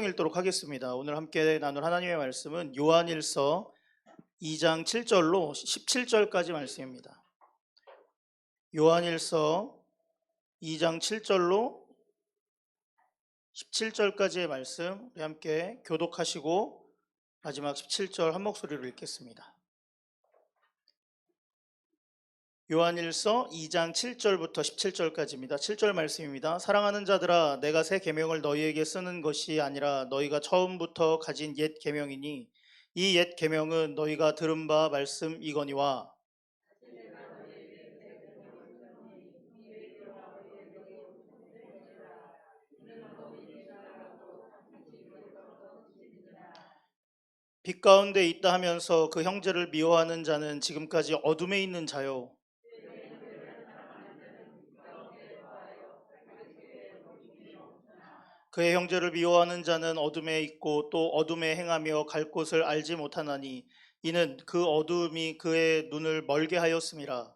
성경 읽도록 하겠습니다. 오늘 함께 나눌 하나님의 말씀은 요한일서 2장 7절로 17절까지 말씀입니다. 요한일서 2장 7절로 17절까지의 말씀 우리 함께 교독하시고 마지막 17절 한 목소리로 읽겠습니다. 요한일서 2장 7절부터 17절까지입니다. 7절 말씀입니다. 사랑하는 자들아, 내가 새 계명을 너희에게 쓰는 것이 아니라 너희가 처음부터 가진 옛 계명이니 이 옛 계명은 너희가 들은 바 말씀이거니와 빛 가운데 있다 하면서 그 형제를 미워하는 자는 지금까지 어둠에 있는 자요, 그의 형제를 미워하는 자는 어둠에 있고 또 어둠에 행하며 갈 곳을 알지 못하나니 이는 그 어둠이 그의 눈을 멀게 하였음이라.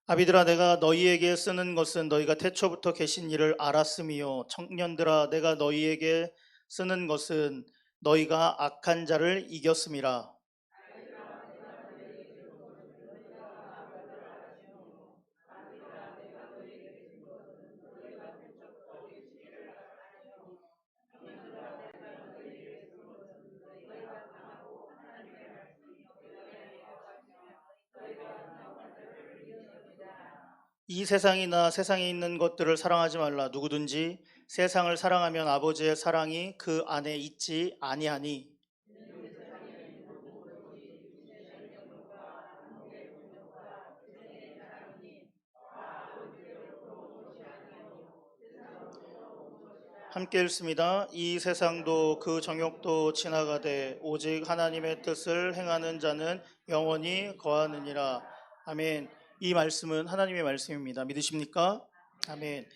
아비들아, 내가 너희에게 쓰는 것은 너희가 태초부터 계신 이를 알았음이요, 청년들아, 내가 너희에게 쓰는 것은 너희가 악한 자를 이겼음이라. 이 세상이나 세상에 있는 것들을 사랑하지 말라. 누구든지 세상을 사랑하면 아버지의 사랑이 그 안에 있지 아니하니. 함께 읽습니다. 이 세상도 그 정욕도 지나가되 오직 하나님의 뜻을 행하는 자는 영원히 거하느니라. 아멘. 이 말씀은 하나님의 말씀입니다. 믿으십니까? 아멘.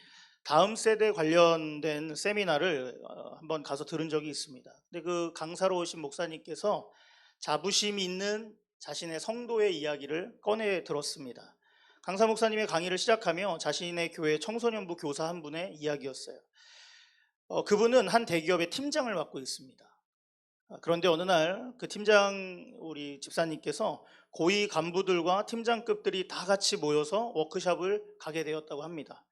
다음 세대 관련된 세미나를 한번 가서 들은 적이 있습니다. 근데 그 강사로 오신 목사님께서 자부심 있는 자신의 성도의 이야기를 꺼내 들었습니다. 강사 목사님의 강의를 시작하며 자신의 교회 청소년부 교사 한 분의 이야기였어요. 그분은 한 대기업의 팀장을 맡고 있습니다. 그런데 어느 날 그 팀장 우리 집사님께서 고위 간부들과 팀장급들이 다 같이 모여서 워크숍을 가게 되었다고 합니다.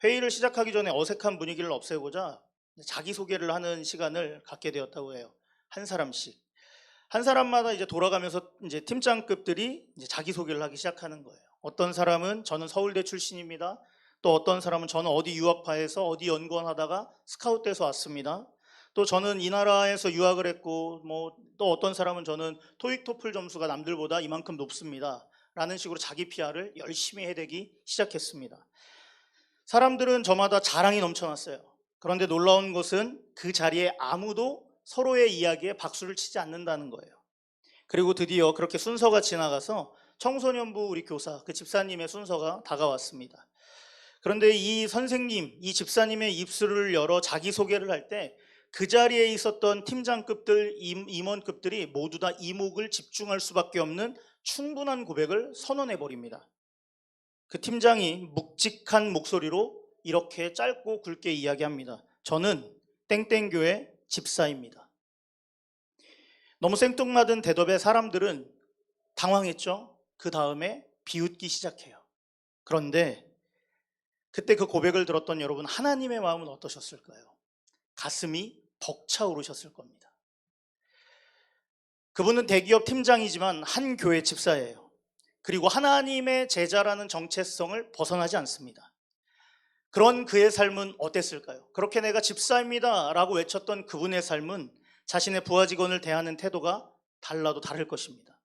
회의를 시작하기 전에 어색한 분위기를 없애고자 자기소개를 하는 시간을 갖게 되었다고 해요. 한 사람씩. 한 사람마다 이제 돌아가면서 이제 팀장급들이 이제 자기소개를 하기 시작하는 거예요. 어떤 사람은 저는 서울대 출신입니다. 또 어떤 사람은 저는 어디 유학파에서 어디 연구원 하다가 스카웃돼서 왔습니다. 또 저는 이 나라에서 유학을 했고 또 어떤 사람은 저는 토익 토플 점수가 남들보다 이만큼 높습니다. 라는 식으로 자기 PR을 열심히 해대기 시작했습니다. 사람들은 저마다 자랑이 넘쳐났어요. 그런데 놀라운 것은 그 자리에 아무도 서로의 이야기에 박수를 치지 않는다는 거예요. 그리고 드디어 그렇게 순서가 지나가서 청소년부 우리 교사, 그 집사님의 순서가 다가왔습니다. 그런데 이 선생님, 이 집사님의 입술을 열어 자기소개를 할 때 그 자리에 있었던 팀장급들, 임원급들이 모두 다 이목을 집중할 수밖에 없는 충분한 고백을 선언해버립니다. 그 팀장이 묵직한 목소리로 이렇게 짧고 굵게 이야기합니다. 저는 땡땡교회 집사입니다. 너무 생뚱맞은 대답에 사람들은 당황했죠. 그 다음에 비웃기 시작해요. 그런데 그때 그 고백을 들었던 여러분, 하나님의 마음은 어떠셨을까요? 가슴이 벅차오르셨을 겁니다. 그분은 대기업 팀장이지만 한 교회 집사예요. 그리고 하나님의 제자라는 정체성을 벗어나지 않습니다. 그런 그의 삶은 어땠을까요? 그렇게 내가 집사입니다 라고 외쳤던 그분의 삶은 자신의 부하 직원을 대하는 태도가 달라도 다를 것입니다.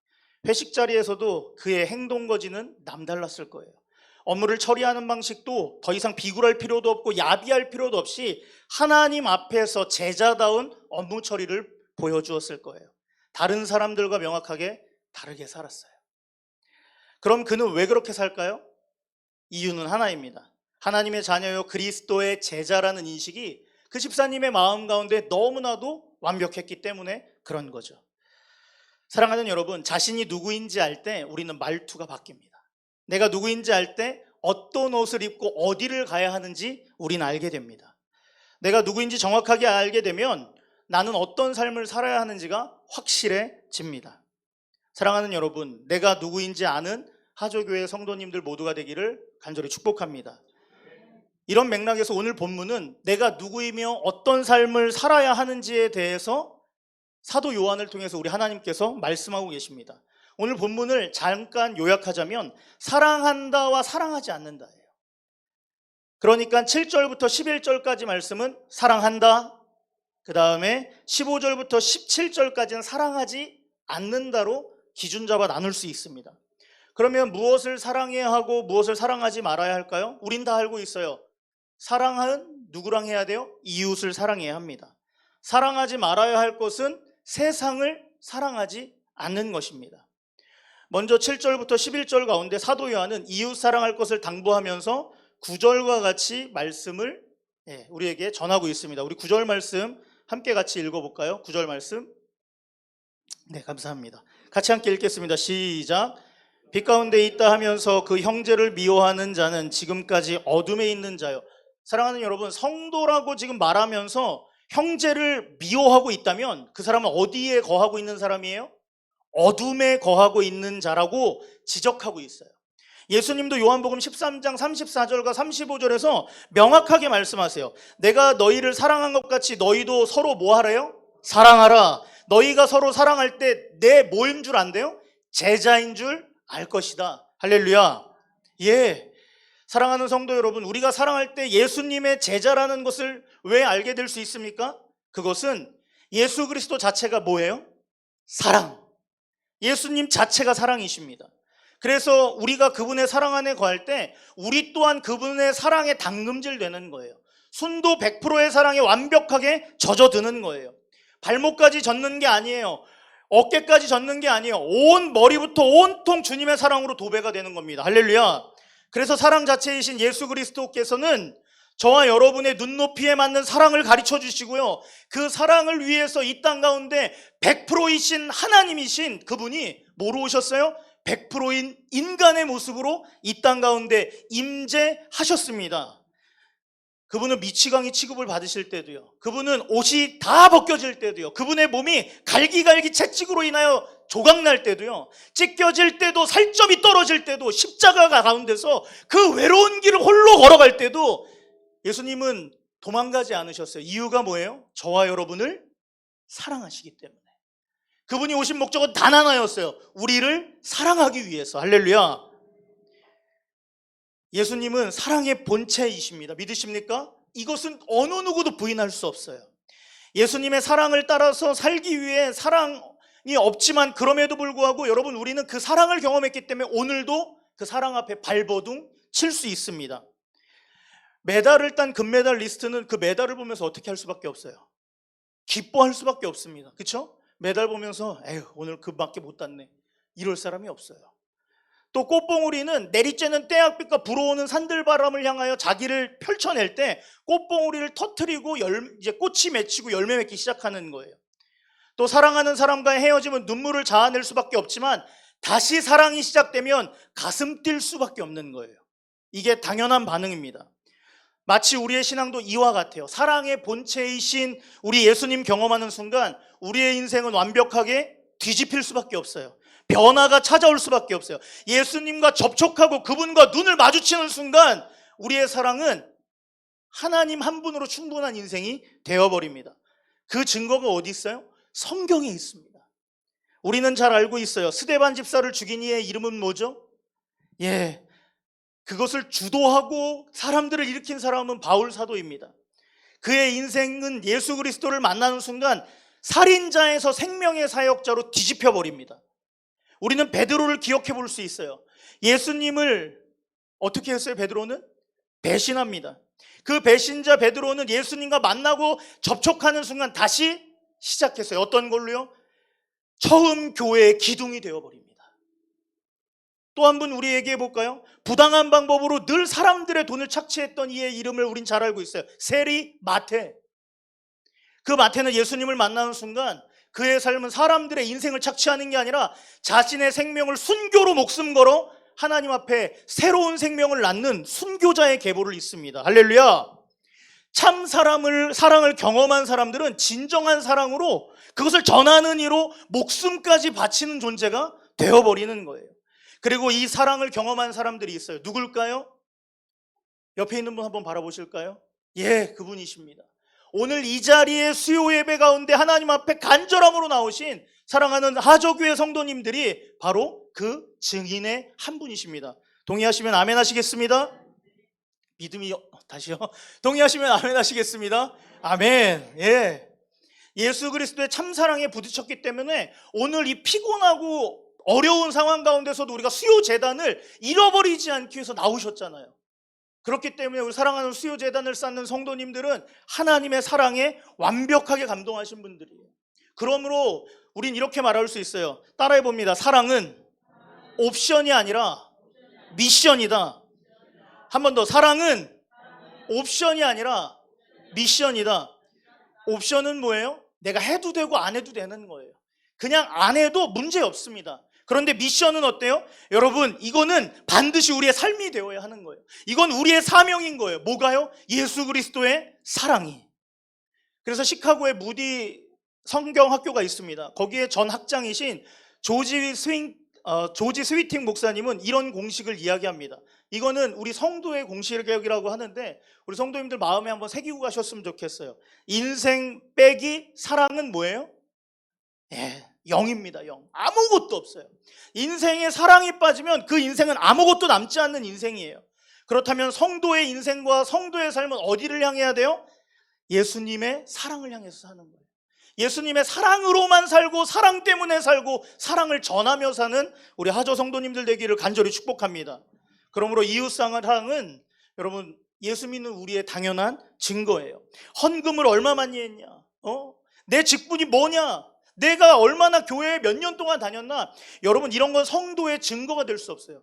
회식 자리에서도 그의 행동 거지는 남달랐을 거예요. 업무를 처리하는 방식도 더 이상 비굴할 필요도 없고 야비할 필요도 없이 하나님 앞에서 제자다운 업무 처리를 보여주었을 거예요. 다른 사람들과 명확하게 다르게 살았어요. 그럼 그는 왜 그렇게 살까요? 이유는 하나입니다. 하나님의 자녀요 그리스도의 제자라는 인식이 그 집사님의 마음 가운데 너무나도 완벽했기 때문에 그런 거죠. 사랑하는 여러분, 자신이 누구인지 알 때 우리는 말투가 바뀝니다. 내가 누구인지 알 때 어떤 옷을 입고 어디를 가야 하는지 우리는 알게 됩니다. 내가 누구인지 정확하게 알게 되면 나는 어떤 삶을 살아야 하는지가 확실해집니다. 사랑하는 여러분, 내가 누구인지 아는 하조교회 성도님들 모두가 되기를 간절히 축복합니다. 이런 맥락에서 오늘 본문은 내가 누구이며 어떤 삶을 살아야 하는지에 대해서 사도 요한을 통해서 우리 하나님께서 말씀하고 계십니다. 오늘 본문을 잠깐 요약하자면 사랑한다와 사랑하지 않는다예요. 그러니까 7절부터 11절까지 말씀은 사랑한다, 그 다음에 15절부터 17절까지는 사랑하지 않는다로 기준 잡아 나눌 수 있습니다. 그러면 무엇을 사랑해야 하고 무엇을 사랑하지 말아야 할까요? 우린 다 알고 있어요. 사랑은 누구랑 해야 돼요? 이웃을 사랑해야 합니다. 사랑하지 말아야 할 것은 세상을 사랑하지 않는 것입니다. 먼저 7절부터 11절 가운데 사도 요한은 이웃 사랑할 것을 당부하면서 9절과 같이 말씀을 우리에게 전하고 있습니다. 우리 9절 말씀 함께 같이 읽어볼까요? 9절 말씀. 네, 감사합니다. 같이 함께 읽겠습니다. 시작. 빛 가운데 있다 하면서 그 형제를 미워하는 자는 지금까지 어둠에 있는 자요. 사랑하는 여러분, 성도라고 지금 말하면서 형제를 미워하고 있다면 그 사람은 어디에 거하고 있는 사람이에요? 어둠에 거하고 있는 자라고 지적하고 있어요. 예수님도 요한복음 13장 34절과 35절에서 명확하게 말씀하세요. 내가 너희를 사랑한 것 같이 너희도 서로 뭐 하래요? 사랑하라. 너희가 서로 사랑할 때 내 뭐인 줄 안대요? 제자인 줄 알 것이다. 할렐루야. 예. 사랑하는 성도 여러분, 우리가 사랑할 때 예수님의 제자라는 것을 왜 알게 될 수 있습니까? 그것은 예수 그리스도 자체가 뭐예요? 사랑. 예수님 자체가 사랑이십니다. 그래서 우리가 그분의 사랑 안에 거할 때 우리 또한 그분의 사랑에 담금질 되는 거예요. 순도 100%의 사랑에 완벽하게 젖어드는 거예요. 발목까지 젖는 게 아니에요. 어깨까지 젖는 게 아니에요. 온 머리부터 온통 주님의 사랑으로 도배가 되는 겁니다. 할렐루야. 그래서 사랑 자체이신 예수 그리스도께서는 저와 여러분의 눈높이에 맞는 사랑을 가르쳐 주시고요, 그 사랑을 위해서 이 땅 가운데 100%이신 하나님이신 그분이 뭐로 오셨어요? 100%인 인간의 모습으로 이 땅 가운데 임재하셨습니다. 그분은 미치광이 취급을 받으실 때도요, 그분은 옷이 다 벗겨질 때도요, 그분의 몸이 갈기갈기 채찍으로 인하여 조각날 때도요, 찢겨질 때도, 살점이 떨어질 때도, 십자가 가운데서 그 외로운 길을 홀로 걸어갈 때도 예수님은 도망가지 않으셨어요. 이유가 뭐예요? 저와 여러분을 사랑하시기 때문에. 그분이 오신 목적은 단 하나였어요. 우리를 사랑하기 위해서. 할렐루야. 예수님은 사랑의 본체이십니다. 믿으십니까? 이것은 어느 누구도 부인할 수 없어요. 예수님의 사랑을 따라서 살기 위해 사랑이 없지만 그럼에도 불구하고 여러분, 우리는 그 사랑을 경험했기 때문에 오늘도 그 사랑 앞에 발버둥 칠 수 있습니다. 메달을 딴 금메달리스트는 그 메달을 보면서 어떻게 할 수밖에 없어요? 기뻐할 수밖에 없습니다. 그렇죠? 메달 보면서 에휴, 오늘 금밖에 못 땄네, 이럴 사람이 없어요. 또 꽃봉오리는 내리쬐는 때약빛과 불어오는 산들바람을 향하여 자기를 펼쳐낼 때 꽃봉오리를 터뜨리고 이제 꽃이 맺히고 열매 맺기 시작하는 거예요. 또 사랑하는 사람과의 헤어짐은 눈물을 자아낼 수밖에 없지만 다시 사랑이 시작되면 가슴 뛸 수밖에 없는 거예요. 이게 당연한 반응입니다. 마치 우리의 신앙도 이와 같아요. 사랑의 본체이신 우리 예수님 경험하는 순간 우리의 인생은 완벽하게 뒤집힐 수밖에 없어요. 변화가 찾아올 수밖에 없어요. 예수님과 접촉하고 그분과 눈을 마주치는 순간 우리의 사랑은 하나님 한 분으로 충분한 인생이 되어버립니다. 그 증거가 어디 있어요? 성경에 있습니다. 우리는 잘 알고 있어요. 스데반 집사를 죽인 이의 이름은 뭐죠? 그것을 주도하고 사람들을 일으킨 사람은 바울 사도입니다. 그의 인생은 예수 그리스도를 만나는 순간 살인자에서 생명의 사역자로 뒤집혀 버립니다. 우리는 베드로를 기억해 볼 수 있어요. 예수님을 어떻게 했어요? 베드로는 배신합니다. 그 배신자 베드로는 예수님과 만나고 접촉하는 순간 다시 시작했어요. 어떤 걸로요? 처음 교회의 기둥이 되어버립니다. 또 한 분 우리 얘기해 볼까요? 부당한 방법으로 늘 사람들의 돈을 착취했던 이의 이름을 우린 잘 알고 있어요. 세리 마태. 그 마태는 예수님을 만나는 순간 그의 삶은 사람들의 인생을 착취하는 게 아니라 자신의 생명을 순교로 목숨 걸어 하나님 앞에 새로운 생명을 낳는 순교자의 계보를 잇습니다. 할렐루야. 참 사랑을 경험한 사람들은 진정한 사랑으로 그것을 전하는 이로 목숨까지 바치는 존재가 되어버리는 거예요. 그리고 이 사랑을 경험한 사람들이 있어요. 누굴까요? 옆에 있는 분 한번 바라보실까요? 예, 그분이십니다. 오늘 이 자리에 수요 예배 가운데 하나님 앞에 간절함으로 나오신 사랑하는 하저교회 성도님들이 바로 그 증인의 한 분이십니다. 동의하시면 아멘 하시겠습니다. 믿음이 다시요. 동의하시면 아멘 하시겠습니다. 아멘. 예. 예수 그리스도의 참사랑에 부딪혔기 때문에 오늘 이 피곤하고 어려운 상황 가운데서도 우리가 수요 재단을 잃어버리지 않기 위해서 나오셨잖아요. 그렇기 때문에 우리 사랑하는 수요 재단을 쌓는 성도님들은 하나님의 사랑에 완벽하게 감동하신 분들이에요. 그러므로 우린 이렇게 말할 수 있어요. 따라해 봅니다. 사랑은 옵션이 아니라 미션이다. 한 번 더. 사랑은 옵션이 아니라 미션이다. 옵션은 뭐예요? 내가 해도 되고 안 해도 되는 거예요. 그냥 안 해도 문제 없습니다. 그런데 미션은 어때요? 여러분, 이거는 반드시 우리의 삶이 되어야 하는 거예요. 이건 우리의 사명인 거예요. 뭐가요? 예수 그리스도의 사랑이. 그래서 시카고에 무디 성경학교가 있습니다. 거기에 전 학장이신 조지 스위팅 목사님은 이런 공식을 이야기합니다. 이거는 우리 성도의 공식이라고 하는데 우리 성도님들 마음에 한번 새기고 가셨으면 좋겠어요. 인생 빼기 사랑은 뭐예요? 예, 0입니다. 0. 아무것도 없어요. 인생에 사랑이 빠지면 그 인생은 아무것도 남지 않는 인생이에요. 그렇다면 성도의 인생과 성도의 삶은 어디를 향해야 돼요? 예수님의 사랑을 향해서 사는 거예요. 예수님의 사랑으로만 살고 사랑 때문에 살고 사랑을 전하며 사는 우리 하저 성도님들 되기를 간절히 축복합니다. 그러므로 이웃사랑은 여러분 예수 믿는 우리의 당연한 증거예요. 헌금을 얼마 많이 했냐? 내 직분이 뭐냐? 내가 얼마나 교회에 몇 년 동안 다녔나? 여러분 이런 건 성도의 증거가 될 수 없어요.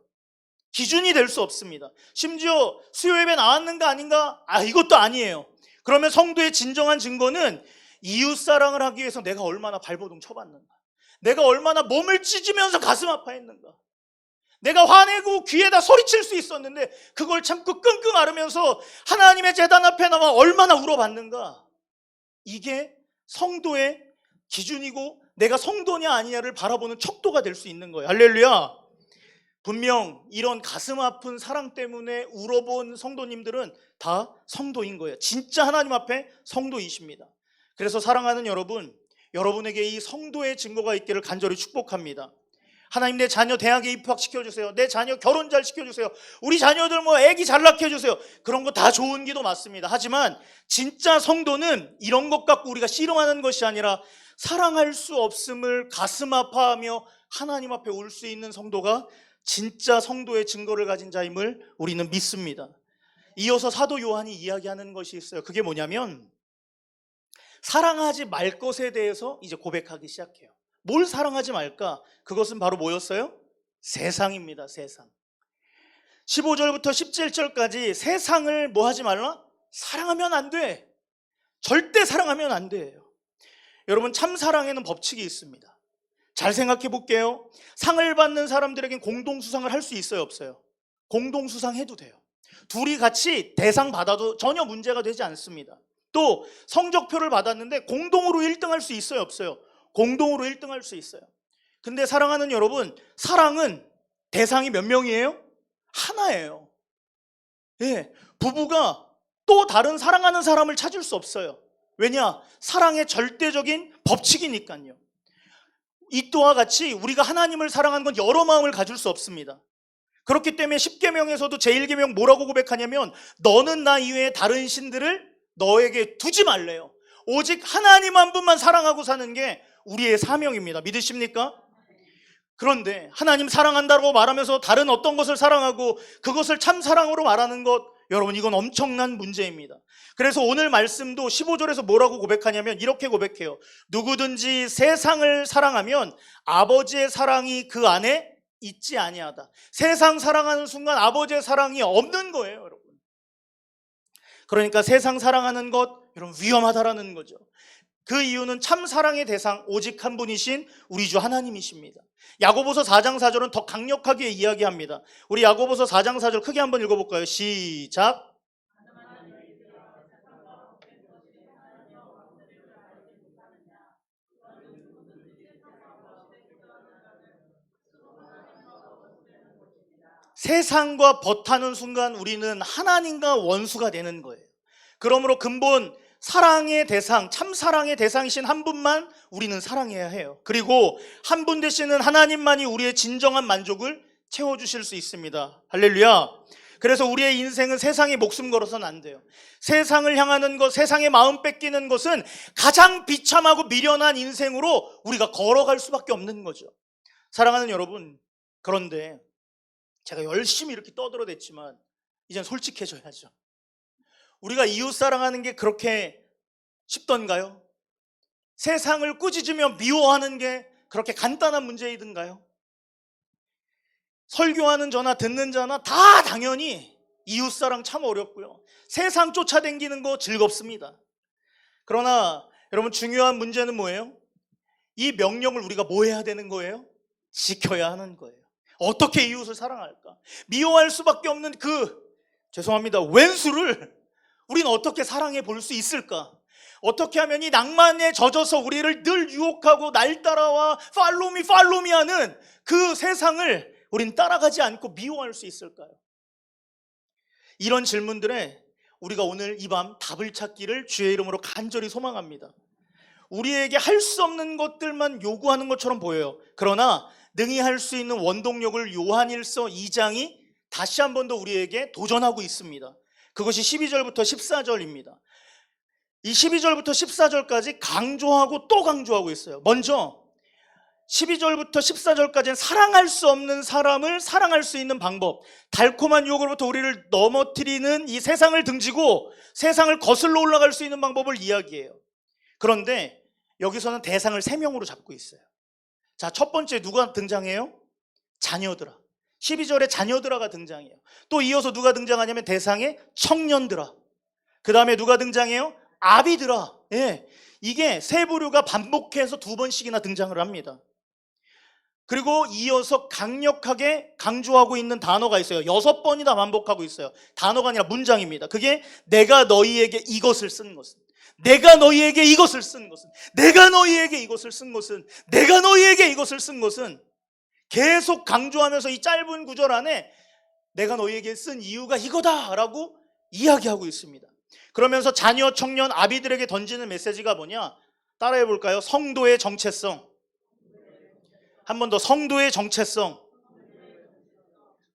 기준이 될 수 없습니다. 심지어 수요예배 나왔는가 아닌가? 이것도 아니에요. 그러면 성도의 진정한 증거는 이웃사랑을 하기 위해서 내가 얼마나 발버둥 쳐봤는가? 내가 얼마나 몸을 찢으면서 가슴 아파했는가? 내가 화내고 귀에다 소리칠 수 있었는데 그걸 참고 끙끙 앓으면서 하나님의 제단 앞에 나와 얼마나 울어봤는가? 이게 성도의 기준이고 내가 성도냐 아니냐를 바라보는 척도가 될 수 있는 거예요. 할렐루야. 분명 이런 가슴 아픈 사랑 때문에 울어본 성도님들은 다 성도인 거예요. 진짜 하나님 앞에 성도이십니다. 그래서 사랑하는 여러분, 여러분에게 이 성도의 증거가 있기를 간절히 축복합니다. 하나님, 내 자녀 대학에 입학시켜주세요. 내 자녀 결혼 잘 시켜주세요. 우리 자녀들 애기 잘 낳게 해주세요. 그런 거 다 좋은 기도 맞습니다. 하지만 진짜 성도는 이런 것 갖고 우리가 씨름하는 것이 아니라 사랑할 수 없음을 가슴 아파하며 하나님 앞에 올 수 있는 성도가 진짜 성도의 증거를 가진 자임을 우리는 믿습니다. 이어서 사도 요한이 이야기하는 것이 있어요. 그게 뭐냐면 사랑하지 말 것에 대해서 이제 고백하기 시작해요. 뭘 사랑하지 말까? 그것은 바로 뭐였어요? 세상입니다. 세상. 15절부터 17절까지 세상을 뭐 하지 말라? 사랑하면 안 돼. 절대 사랑하면 안 돼요. 여러분, 참 사랑에는 법칙이 있습니다. 잘 생각해 볼게요. 상을 받는 사람들에겐 공동수상을 할 수 있어요, 없어요? 공동수상해도 돼요. 둘이 같이 대상 받아도 전혀 문제가 되지 않습니다. 또 성적표를 받았는데 공동으로 1등할 수 있어요, 없어요? 공동으로 1등할 수 있어요. 근데 사랑하는 여러분, 사랑은 대상이 몇 명이에요? 하나예요. 예, 부부가 또 다른 사랑하는 사람을 찾을 수 없어요. 왜냐? 사랑의 절대적인 법칙이니까요. 이 또한 같이 우리가 하나님을 사랑하는 건 여러 마음을 가질 수 없습니다. 그렇기 때문에 10계명에서도 제1계명 뭐라고 고백하냐면 너는 나 이외에 다른 신들을 너에게 두지 말래요. 오직 하나님 한 분만 사랑하고 사는 게 우리의 사명입니다. 믿으십니까? 그런데 하나님 사랑한다고 말하면서 다른 어떤 것을 사랑하고 그것을 참 사랑으로 말하는 것, 여러분 이건 엄청난 문제입니다. 그래서 오늘 말씀도 15절에서 뭐라고 고백하냐면 이렇게 고백해요. 누구든지 세상을 사랑하면 아버지의 사랑이 그 안에 있지 아니하다. 세상 사랑하는 순간 아버지의 사랑이 없는 거예요, 여러분. 그러니까 세상 사랑하는 것, 여러분 위험하다라는 거죠. 그 이유는 참 사랑의 대상 오직 한 분이신 우리 주 하나님이십니다. 야고보서 4장 4절은 더 강력하게 이야기합니다. 우리 야고보서 4장 4절 크게 한번 읽어볼까요? 시작. 세상과 벗하는 순간 우리는 하나님과 원수가 되는 거예요. 그러므로 근본 사랑의 대상, 참 사랑의 대상이신 한 분만 우리는 사랑해야 해요. 그리고 한 분 되시는 하나님만이 우리의 진정한 만족을 채워주실 수 있습니다. 할렐루야. 그래서 우리의 인생은 세상에 목숨 걸어서는 안 돼요. 세상을 향하는 것, 세상의 마음 뺏기는 것은 가장 비참하고 미련한 인생으로 우리가 걸어갈 수밖에 없는 거죠. 사랑하는 여러분, 그런데 제가 열심히 이렇게 떠들어댔지만 이젠 솔직해져야죠. 우리가 이웃 사랑하는 게 그렇게 쉽던가요? 세상을 꾸짖으며 미워하는 게 그렇게 간단한 문제이던가요? 설교하는 저나 듣는 자나 다 당연히 이웃 사랑 참 어렵고요. 세상 쫓아다니는 거 즐겁습니다. 그러나 여러분, 중요한 문제는 뭐예요? 이 명령을 우리가 뭐 해야 되는 거예요? 지켜야 하는 거예요. 어떻게 이웃을 사랑할까? 미워할 수밖에 없는 죄송합니다, 왼수를 우리는 어떻게 사랑해 볼 수 있을까? 어떻게 하면 이 낭만에 젖어서 우리를 늘 유혹하고 날 따라와 팔로미 하는 그 세상을 우린 따라가지 않고 미워할 수 있을까요? 이런 질문들에 우리가 오늘 이 밤 답을 찾기를 주의 이름으로 간절히 소망합니다. 우리에게 할 수 없는 것들만 요구하는 것처럼 보여요. 그러나 능히 할 수 있는 원동력을 요한일서 2장이 다시 한 번 더 우리에게 도전하고 있습니다. 그것이 12절부터 14절입니다. 이 12절부터 14절까지 강조하고 또 강조하고 있어요. 먼저 12절부터 14절까지는 사랑할 수 없는 사람을 사랑할 수 있는 방법, 달콤한 유혹으로부터 우리를 넘어뜨리는 이 세상을 등지고 세상을 거슬러 올라갈 수 있는 방법을 이야기해요. 그런데 여기서는 대상을 3명으로 잡고 있어요. 자, 첫 번째 누가 등장해요? 자녀들아. 12절에 자녀들아가 등장해요. 또 이어서 누가 등장하냐면 대상에 청년들아. 그 다음에 누가 등장해요? 아비들아. 예, 이게 세 부류가 반복해서 2번씩이나 등장을 합니다. 그리고 이어서 강력하게 강조하고 있는 단어가 있어요. 6번이나 반복하고 있어요. 단어가 아니라 문장입니다. 그게 내가 너희에게 이것을 쓴 것은, 내가 너희에게 이것을 쓴 것은, 내가 너희에게 이것을 쓴 것은, 내가 너희에게 이것을 쓴 것은, 계속 강조하면서 이 짧은 구절 안에 내가 너희에게 쓴 이유가 이거다라고 이야기하고 있습니다. 그러면서 자녀, 청년, 아비들에게 던지는 메시지가 뭐냐? 따라해 볼까요? 성도의 정체성. 한 번 더, 성도의 정체성.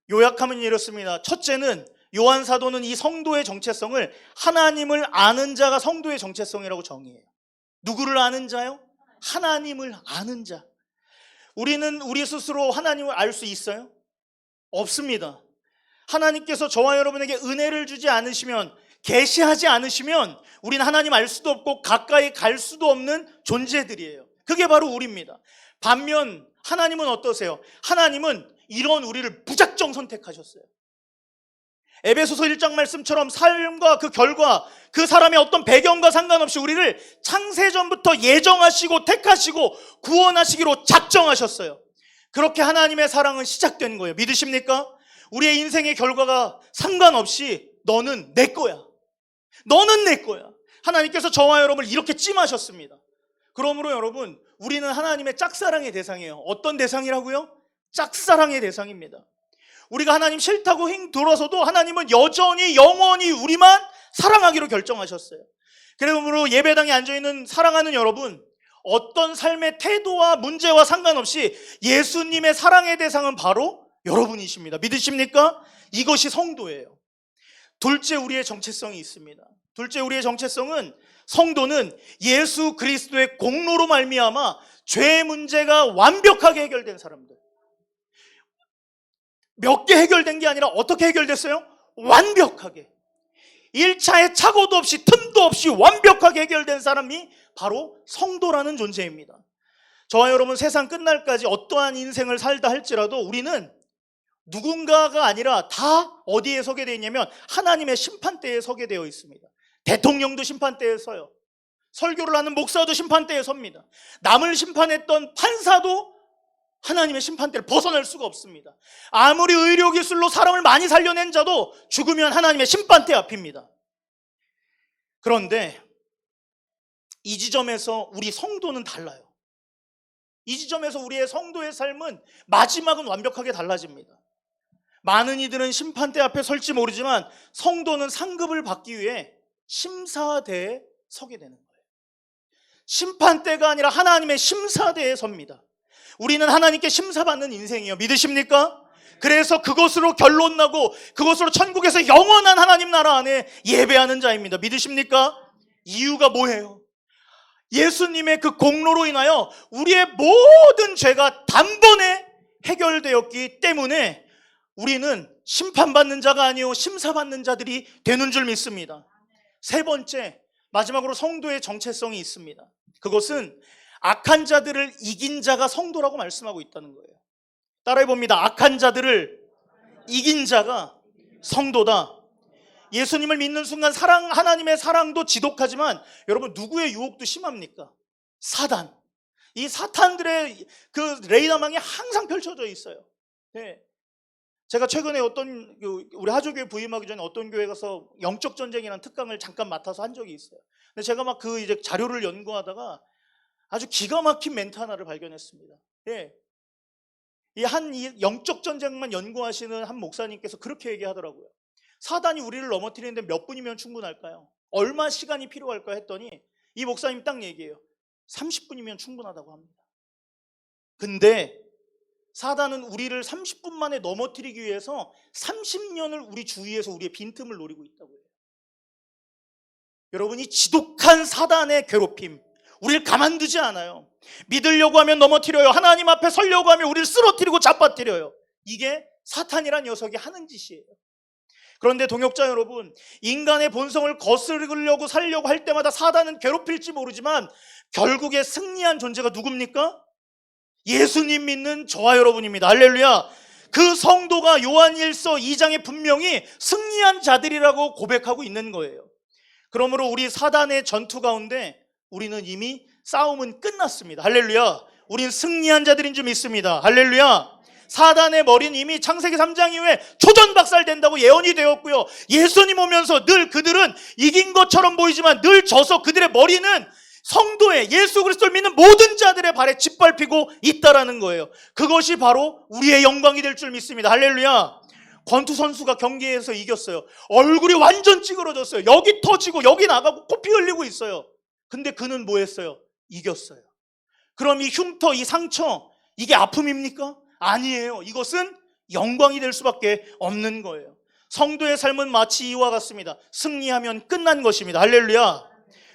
요약하면 이렇습니다. 첫째는 요한 사도는 이 성도의 정체성을 하나님을 아는 자가 성도의 정체성이라고 정의해요. 누구를 아는 자요? 하나님을 아는 자. 우리는 우리 스스로 하나님을 알 수 있어요? 없습니다. 하나님께서 저와 여러분에게 은혜를 주지 않으시면, 계시하지 않으시면 우리는 하나님 알 수도 없고 가까이 갈 수도 없는 존재들이에요. 그게 바로 우리입니다. 반면 하나님은 어떠세요? 하나님은 이런 우리를 무작정 선택하셨어요. 에베소서 1장 말씀처럼 삶과 그 결과, 그 사람의 어떤 배경과 상관없이 우리를 창세전부터 예정하시고 택하시고 구원하시기로 작정하셨어요. 그렇게 하나님의 사랑은 시작된 거예요. 믿으십니까? 우리의 인생의 결과가 상관없이 너는 내 거야. 너는 내 거야. 하나님께서 저와 여러분을 이렇게 찜하셨습니다. 그러므로 여러분, 우리는 하나님의 짝사랑의 대상이에요. 어떤 대상이라고요? 짝사랑의 대상입니다. 우리가 하나님 싫다고 돌아서도 하나님은 여전히 영원히 우리만 사랑하기로 결정하셨어요. 그러므로 예배당에 앉아있는 사랑하는 여러분, 어떤 삶의 태도와 문제와 상관없이 예수님의 사랑의 대상은 바로 여러분이십니다. 믿으십니까? 이것이 성도예요. 둘째, 우리의 정체성이 있습니다. 둘째, 우리의 정체성은, 성도는 예수 그리스도의 공로로 말미암아 죄의 문제가 완벽하게 해결된 사람들. 몇 개 해결된 게 아니라 어떻게 해결됐어요? 완벽하게. 1차에 착오도 없이 틈도 없이 완벽하게 해결된 사람이 바로 성도라는 존재입니다. 저와 여러분, 세상 끝날까지 어떠한 인생을 살다 할지라도 우리는 누군가가 아니라 다 어디에 서게 되어 있냐면 하나님의 심판대에 서게 되어 있습니다. 대통령도 심판대에 서요. 설교를 하는 목사도 심판대에 섭니다. 남을 심판했던 판사도 하나님의 심판대를 벗어날 수가 없습니다. 아무리 의료기술로 사람을 많이 살려낸 자도 죽으면 하나님의 심판대 앞입니다. 그런데 이 지점에서 우리 성도는 달라요. 이 지점에서 우리의 성도의 삶은 마지막은 완벽하게 달라집니다. 많은 이들은 심판대 앞에 설지 모르지만 성도는 상급을 받기 위해 심사대에 서게 되는 거예요. 심판대가 아니라 하나님의 심사대에 섭니다. 우리는 하나님께 심사받는 인생이에요. 믿으십니까? 그래서 그것으로 결론 나고 그것으로 천국에서 영원한 하나님 나라 안에 예배하는 자입니다. 믿으십니까? 이유가 뭐예요? 예수님의 그 공로로 인하여 우리의 모든 죄가 단번에 해결되었기 때문에 우리는 심판받는 자가 아니요 심사받는 자들이 되는 줄 믿습니다. 세 번째, 마지막으로 성도의 정체성이 있습니다. 그것은 악한 자들을 이긴 자가 성도라고 말씀하고 있다는 거예요. 따라해 봅니다. 악한 자들을 이긴 자가 성도다. 예수님을 믿는 순간 하나님의 사랑도 지독하지만 여러분 누구의 유혹도 심합니까? 사단. 이 사탄들의 그 레이더망이 항상 펼쳐져 있어요. 네. 제가 최근에 우리 하조교회 부임하기 전에 어떤 교회 가서 영적 전쟁이라는 특강을 잠깐 맡아서 한 적이 있어요. 근데 제가 막 이제 자료를 연구하다가 아주 기가 막힌 멘트 하나를 발견했습니다. 예. 이 영적 전쟁만 연구하시는 한 목사님께서 그렇게 얘기하더라고요. 사단이 우리를 넘어뜨리는데 몇 분이면 충분할까요? 얼마 시간이 필요할까 했더니 이 목사님 딱 얘기해요. 30분이면 충분하다고 합니다. 근데 사단은 우리를 30분 만에 넘어뜨리기 위해서 30년을 우리 주위에서 우리의 빈틈을 노리고 있다고 해요. 여러분이 지독한 사단의 괴롭힘, 우리를 가만두지 않아요. 믿으려고 하면 넘어뜨려요. 하나님 앞에 서려고 하면 우리를 쓰러뜨리고 잡아뜨려요. 이게 사탄이란 녀석이 하는 짓이에요. 그런데 동역자 여러분, 인간의 본성을 거스르려고 살려고 할 때마다 사단은 괴롭힐지 모르지만 결국에 승리한 존재가 누굽니까? 예수님 믿는 저와 여러분입니다. 할렐루야. 그 성도가 요한일서 2장에 분명히 승리한 자들이라고 고백하고 있는 거예요. 그러므로 우리 사단의 전투 가운데 우리는 이미 싸움은 끝났습니다. 할렐루야. 우린 승리한 자들인 줄 믿습니다. 할렐루야. 사단의 머리는 이미 창세기 3장 이후에 초전박살된다고 예언이 되었고요. 예수님 오면서 늘 그들은 이긴 것처럼 보이지만 늘 져서 그들의 머리는 성도의 예수 그리스도를 믿는 모든 자들의 발에 짓밟히고 있다라는 거예요. 그것이 바로 우리의 영광이 될 줄 믿습니다. 할렐루야. 권투 선수가 경기에서 이겼어요. 얼굴이 완전 찌그러졌어요. 여기 터지고 여기 나가고 코피 흘리고 있어요. 근데 그는 뭐 했어요? 이겼어요. 그럼 이 흉터, 이 상처, 이게 아픔입니까? 아니에요. 이것은 영광이 될 수밖에 없는 거예요. 성도의 삶은 마치 이와 같습니다. 승리하면 끝난 것입니다. 할렐루야.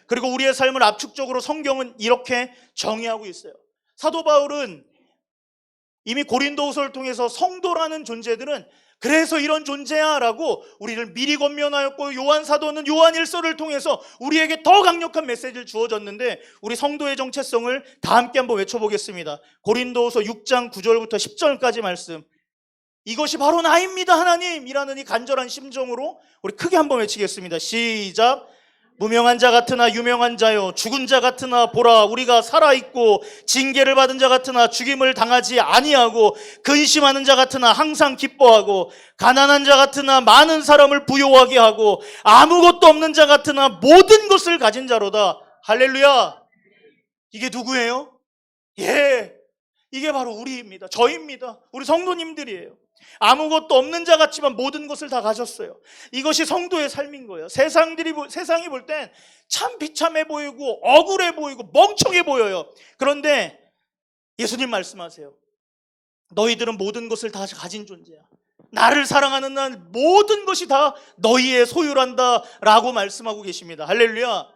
그리고 우리의 삶을 압축적으로 성경은 이렇게 정의하고 있어요. 사도 바울은 이미 고린도후서를 통해서 성도라는 존재들은 그래서 이런 존재야 라고 우리를 미리 권면하였고, 요한 사도는 요한일서를 통해서 우리에게 더 강력한 메시지를 주어졌는데 우리 성도의 정체성을 다 함께 한번 외쳐보겠습니다. 고린도후서 6장 9절부터 10절까지 말씀. 이것이 바로 나입니다 하나님 이라는 이 간절한 심정으로 우리 크게 한번 외치겠습니다. 시작. 무명한 자 같으나 유명한 자요, 죽은 자 같으나 보라 우리가 살아있고, 징계를 받은 자 같으나 죽임을 당하지 아니하고, 근심하는 자 같으나 항상 기뻐하고, 가난한 자 같으나 많은 사람을 부요하게 하고, 아무것도 없는 자 같으나 모든 것을 가진 자로다. 할렐루야. 이게 누구예요? 예, 이게 바로 우리입니다. 저입니다. 우리 성도님들이에요. 아무것도 없는 자 같지만 모든 것을 다 가졌어요. 이것이 성도의 삶인 거예요. 세상이 볼 땐 참 비참해 보이고 억울해 보이고 멍청해 보여요. 그런데 예수님 말씀하세요. 너희들은 모든 것을 다 가진 존재야. 나를 사랑하는 난 모든 것이 다 너희의 소유란다 라고 말씀하고 계십니다. 할렐루야.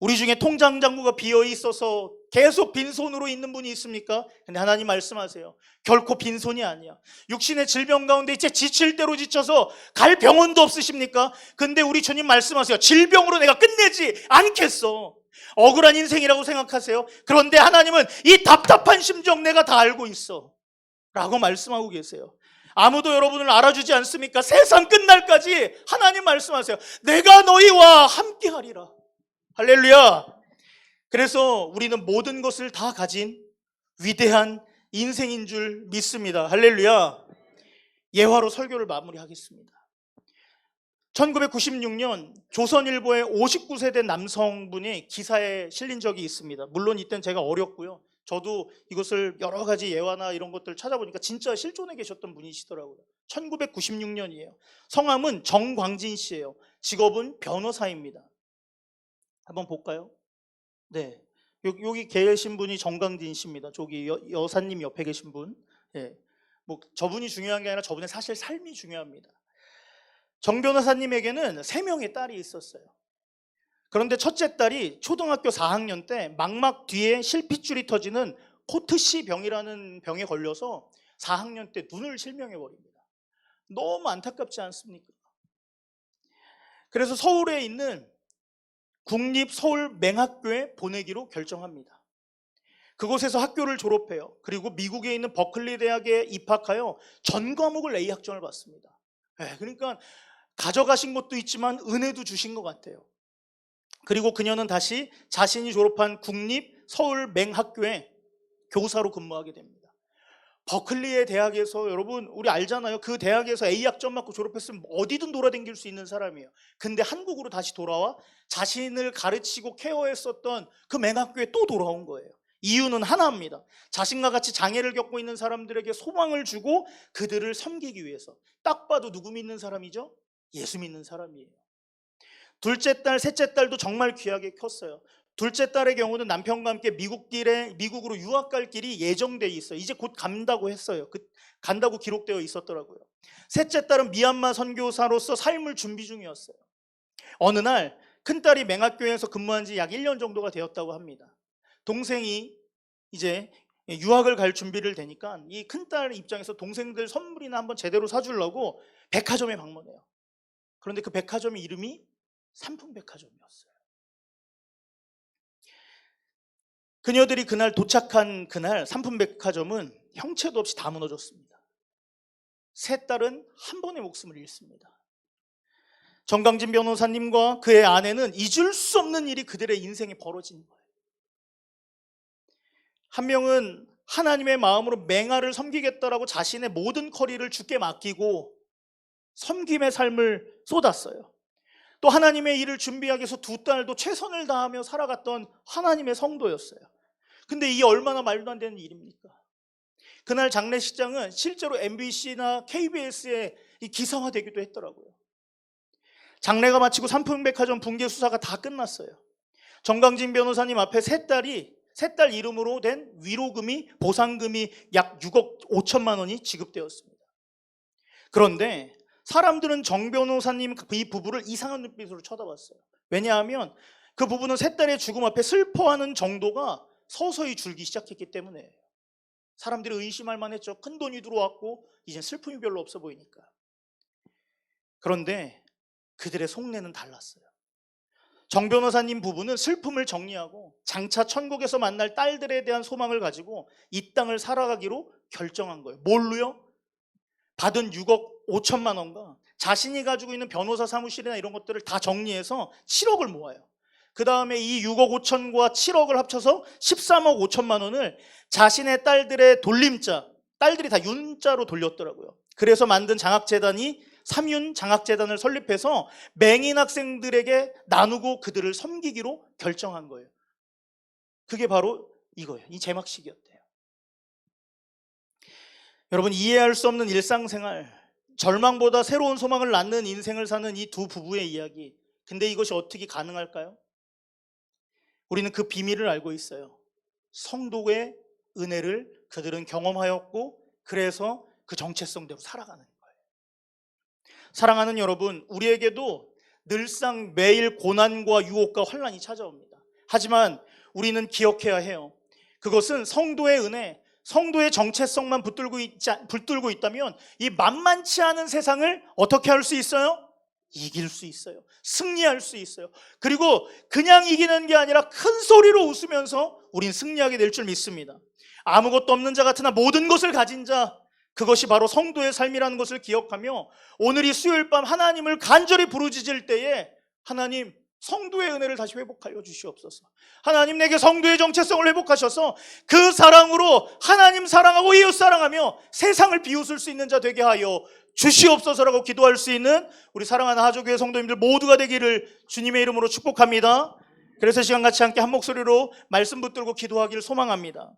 우리 중에 통장 잔고가 비어 있어서 계속 빈손으로 있는 분이 있습니까? 근데 하나님 말씀하세요. 결코 빈손이 아니야. 육신의 질병 가운데 이제 지칠 대로 지쳐서 갈 병원도 없으십니까? 근데 우리 주님 말씀하세요. 질병으로 내가 끝내지 않겠어. 억울한 인생이라고 생각하세요? 그런데 하나님은 이 답답한 심정 내가 다 알고 있어 라고 말씀하고 계세요. 아무도 여러분을 알아주지 않습니까? 세상 끝날까지 하나님 말씀하세요. 내가 너희와 함께 하리라. 할렐루야. 그래서 우리는 모든 것을 다 가진 위대한 인생인 줄 믿습니다. 할렐루야. 예화로 설교를 마무리하겠습니다. 1996년 조선일보의 59세 된 남성분이 기사에 실린 적이 있습니다. 물론 이때는 제가 어렸고요. 저도 이것을 여러 가지 예화나 이런 것들을 찾아보니까 진짜 실존해 계셨던 분이시더라고요. 1996년이에요. 성함은 정광진 씨예요. 직업은 변호사입니다. 한번 볼까요? 네, 여기 계신 분이 정광진 씨입니다. 저기 여사님 옆에 계신 분. 예, 뭐 저분이 중요한 게 아니라 저분의 사실 삶이 중요합니다. 정 변호사님에게는 3명의 딸이 있었어요. 그런데 첫째 딸이 초등학교 4학년 때 망막 뒤에 실핏줄이 터지는 코트씨 병이라는 병에 걸려서 4학년 때 눈을 실명해 버립니다. 너무 안타깝지 않습니까? 그래서 서울에 있는 국립서울맹학교에 보내기로 결정합니다. 그곳에서 학교를 졸업해요. 그리고 미국에 있는 버클리 대학에 입학하여 전 과목을 A 학점을 받습니다. 그러니까 가져가신 것도 있지만 은혜도 주신 것 같아요. 그리고 그녀는 다시 자신이 졸업한 국립서울맹학교에 교사로 근무하게 됩니다. 버클리의 대학에서, 여러분 우리 알잖아요. 그 대학에서 A 학점 맞고 졸업했으면 어디든 돌아다닐 수 있는 사람이에요. 근데 한국으로 다시 돌아와 자신을 가르치고 케어했었던 그 맹학교에 또 돌아온 거예요. 이유는 하나입니다. 자신과 같이 장애를 겪고 있는 사람들에게 소망을 주고 그들을 섬기기 위해서. 딱 봐도 누구 믿는 사람이죠? 예수 믿는 사람이에요. 둘째 딸, 셋째 딸도 정말 귀하게 컸어요. 둘째 딸의 경우는 남편과 함께 미국으로 유학 갈 길이 예정돼 있어요. 이제 곧 간다고 했어요. 간다고 기록되어 있었더라고요. 셋째 딸은 미얀마 선교사로서 삶을 준비 중이었어요. 어느 날 큰딸이 맹학교에서 근무한 지 약 1년 정도가 되었다고 합니다. 동생이 이제 유학을 갈 준비를 되니까 이 큰딸 입장에서 동생들 선물이나 한번 제대로 사주려고 백화점에 방문해요. 그런데 그 백화점의 이름이 삼풍백화점이었어요. 그녀들이 그날 도착한 그날 삼풍백화점은 형체도 없이 다 무너졌습니다. 세 딸은 한 번에 목숨을 잃습니다. 정강진 변호사님과 그의 아내는 잊을 수 없는 일이 그들의 인생에 벌어진 거예요. 한 명은 하나님의 마음으로 맹아를 섬기겠다라고 자신의 모든 커리를 주께 맡기고 섬김의 삶을 쏟았어요. 또 하나님의 일을 준비하기 위해서 두 딸도 최선을 다하며 살아갔던 하나님의 성도였어요. 근데 이게 얼마나 말도 안 되는 일입니까? 그날 장례식장은 실제로 MBC나 KBS에 기사화되기도 했더라고요. 장례가 마치고 삼풍백화점 붕괴 수사가 다 끝났어요. 정강진 변호사님 앞에 세 딸 이름으로 된 위로금이, 보상금이 약 6억 5천만 원이 지급되었습니다. 그런데 사람들은 정 변호사님 이 부부를 이상한 눈빛으로 쳐다봤어요. 왜냐하면 그 부부는 세 딸의 죽음 앞에 슬퍼하는 정도가 서서히 줄기 시작했기 때문에 사람들이 의심할 만했죠. 큰 돈이 들어왔고 이젠 슬픔이 별로 없어 보이니까. 그런데 그들의 속내는 달랐어요. 정 변호사님 부부는 슬픔을 정리하고 장차 천국에서 만날 딸들에 대한 소망을 가지고 이 땅을 살아가기로 결정한 거예요. 뭘로요? 받은 6억 5천만 원과 자신이 가지고 있는 변호사 사무실이나 이런 것들을 다 정리해서 7억을 모아요. 그 다음에 이 6억 5천과 7억을 합쳐서 13억 5천만 원을 자신의 딸들의 돌림자, 딸들이 다 윤자로 돌렸더라고요. 그래서 만든 장학재단이 삼윤 장학재단을 설립해서 맹인 학생들에게 나누고 그들을 섬기기로 결정한 거예요. 그게 바로 이거예요. 이 제막식이었대요. 여러분, 이해할 수 없는 일상생활, 절망보다 새로운 소망을 낳는 인생을 사는 이 두 부부의 이야기. 근데 이것이 어떻게 가능할까요? 우리는 그 비밀을 알고 있어요. 성도의 은혜를 그들은 경험하였고 그래서 그 정체성대로 살아가는 거예요. 사랑하는 여러분, 우리에게도 늘상 매일 고난과 유혹과 환난이 찾아옵니다. 하지만 우리는 기억해야 해요. 그것은 성도의 은혜, 성도의 정체성만 붙들고 있다면 이 만만치 않은 세상을 어떻게 할 수 있어요? 이길 수 있어요. 승리할 수 있어요. 그리고 그냥 이기는 게 아니라 큰 소리로 웃으면서 우린 승리하게 될 줄 믿습니다. 아무것도 없는 자 같으나 모든 것을 가진 자, 그것이 바로 성도의 삶이라는 것을 기억하며 오늘 이 수요일 밤 하나님을 간절히 부르짖을 때에 하나님, 성도의 은혜를 다시 회복하여 주시옵소서. 하나님 내게 성도의 정체성을 회복하셔서 그 사랑으로 하나님 사랑하고 이웃 사랑하며 세상을 비웃을 수 있는 자 되게 하여 주시옵소서라고 기도할 수 있는 우리 사랑하는 하조교회 성도님들 모두가 되기를 주님의 이름으로 축복합니다. 그래서 시간 같이 함께 한 목소리로 말씀 붙들고 기도하기를 소망합니다.